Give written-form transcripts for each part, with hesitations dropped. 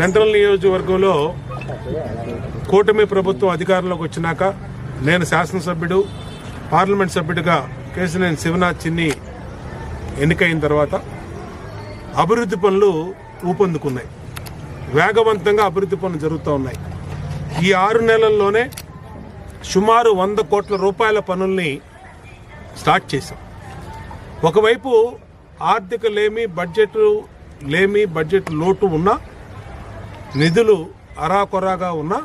Central నియోజకవర్గంలో కూటమి ప్రభుత్వం అధికారంలోకి వచ్చినాక నేను శాసనసభ్యుడు పార్లమెంట్ సభ్యుడిగా కేశినేని శివనాథ్ చిన్ని ఎన్నికైన తర్వాత అభివృద్ధి పనులు ఊపందుకున్నాయి. వేగవంతంగా అభివృద్ధి పనులు జరుగుతూ ఉన్నాయి. ఈ 6 నెలల్లోనే సుమారు 100 కోట్ల రూపాయల పనుల్ని స్టార్ట్ చేశాం. ఒకవైపు ఆర్థిక బడ్జెట్ లోటు ఉన్నా, నిధులు అరాకొరాగా ఉన్నా,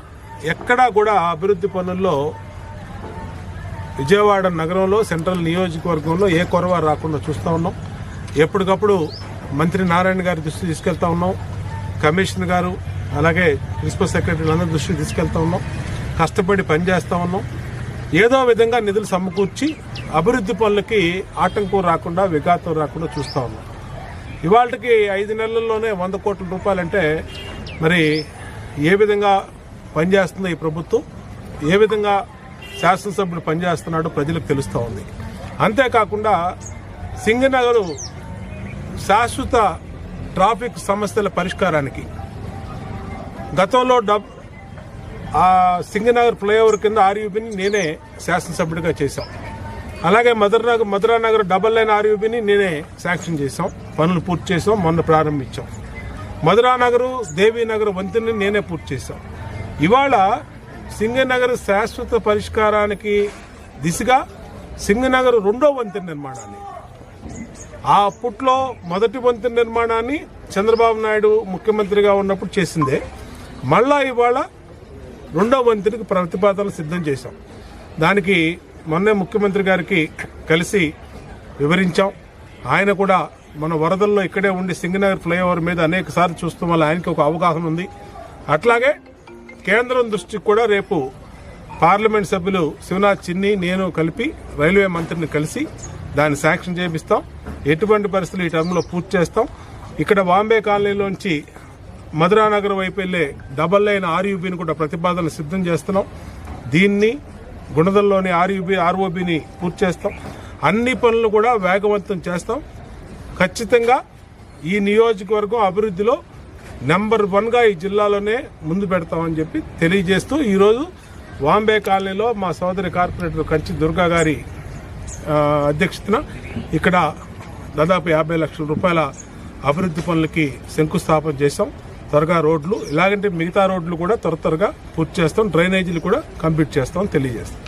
ఎక్కడా కూడా అభివృద్ధి పనుల్లో విజయవాడ నగరంలో సెంట్రల్ నియోజకవర్గంలో ఏ కొరవ రాకుండా చూస్తూ ఉన్నాం. ఎప్పటికప్పుడు మంత్రి నారాయణ గారి దృష్టి తీసుకెళ్తా ఉన్నాం, కమిషనర్ గారు అలాగే ప్రిన్సిపల్ సెక్రటరీలందరి దృష్టికి తీసుకెళ్తా ఉన్నాం. కష్టపడి పనిచేస్తూ ఉన్నాం. ఏదో విధంగా నిధులు సమకూర్చి అభివృద్ధి పనులకి ఆటంకం రాకుండా, విఘాతం రాకుండా చూస్తూ ఉన్నాం. ఇవాళకి 5 నెలల్లోనే 100 కోట్ల రూపాయలంటే మరి ఏ విధంగా పనిచేస్తుందో ఈ ప్రభుత్వం, ఏ విధంగా శాసనసభ్యుడు పనిచేస్తున్నాడో ప్రజలకు తెలుస్తూ ఉంది. అంతేకాకుండా సింగనగర్ శాశ్వత ట్రాఫిక్ సమస్యల పరిష్కారానికి గతంలో సింగనగర్ ఫ్లైఓవర్ కింద ఆర్యూబీని నేనే శాసనసభ్యుడిగా చేశాం. అలాగే మధురానగర్ డబల్ లైన్ ఆర్యూబీని నేనే శాంక్షన్ చేశాం, పనులు పూర్తి చేసాం, మొన్న ప్రారంభించాం. మధురానగర్ దేవీనగర్ వంతెనని నేనే పూర్తి చేశాం. ఇవాళ సింగనగర్ శాశ్వత పరిష్కారానికి దిశగా సింగనగర్ 2వ వంతెన నిర్మాణాన్ని, ఆ అప్పట్లో మొదటి వంతెన నిర్మాణాన్ని చంద్రబాబు నాయుడు ముఖ్యమంత్రిగా ఉన్నప్పుడు చేసిందే, మళ్ళా ఇవాళ 2వ వంతెనకి ప్రతిపాదనలు సిద్ధం చేశాం. దానికి మొన్నే ముఖ్యమంత్రి గారికి కలిసి వివరించాం. ఆయన కూడా మన వరదల్లో ఇక్కడే ఉండి సింగనగర్ ఫ్లైఓవర్ మీద అనేక సార్లు చూస్తాం వల్ల ఆయనకి ఒక అవగాహన ఉంది. అట్లాగే కేంద్రం దృష్టికి కూడా రేపు పార్లమెంట్ సభ్యులు శివనాథ్ చిన్ని నేను కలిపి రైల్వే మంత్రిని కలిసి దాన్ని శాంక్షన్ చేపిస్తాం. ఎటువంటి పరిస్థితులు ఈ టర్మ్లో పూర్తి చేస్తాం. ఇక్కడ బాంబే కాలనీలోంచి మధురానగర్ వైపు వెళ్లే డబల్ లైన్ ఆర్యూబీని కూడా ప్రతిపాదనలు సిద్ధం చేస్తున్నాం. దీన్ని గుణదల్లోని ఆర్ఓబీని పూర్తి చేస్తాం. అన్ని పనులు కూడా వేగవంతం చేస్తాం. ఖచ్చితంగా ఈ నియోజకవర్గం అభివృద్ధిలో నెంబర్ 1గా ఈ జిల్లాలోనే ముందు పెడతామని చెప్పి తెలియజేస్తూ ఈరోజు బాంబే కాలనీలో మా సోదరి కార్పొరేటర్ కంచి దుర్గా గారి అధ్యక్షతన ఇక్కడ దాదాపు 50 లక్షల రూపాయల అభివృద్ధి పనులకి శంకుస్థాపన చేశాం. త్వరగా రోడ్లు, ఇలాగంటే మిగతా రోడ్లు కూడా త్వరగా పూర్తి చేస్తాం. డ్రైనేజీలు కూడా కంప్లీట్ చేస్తాం తెలియజేస్తాం.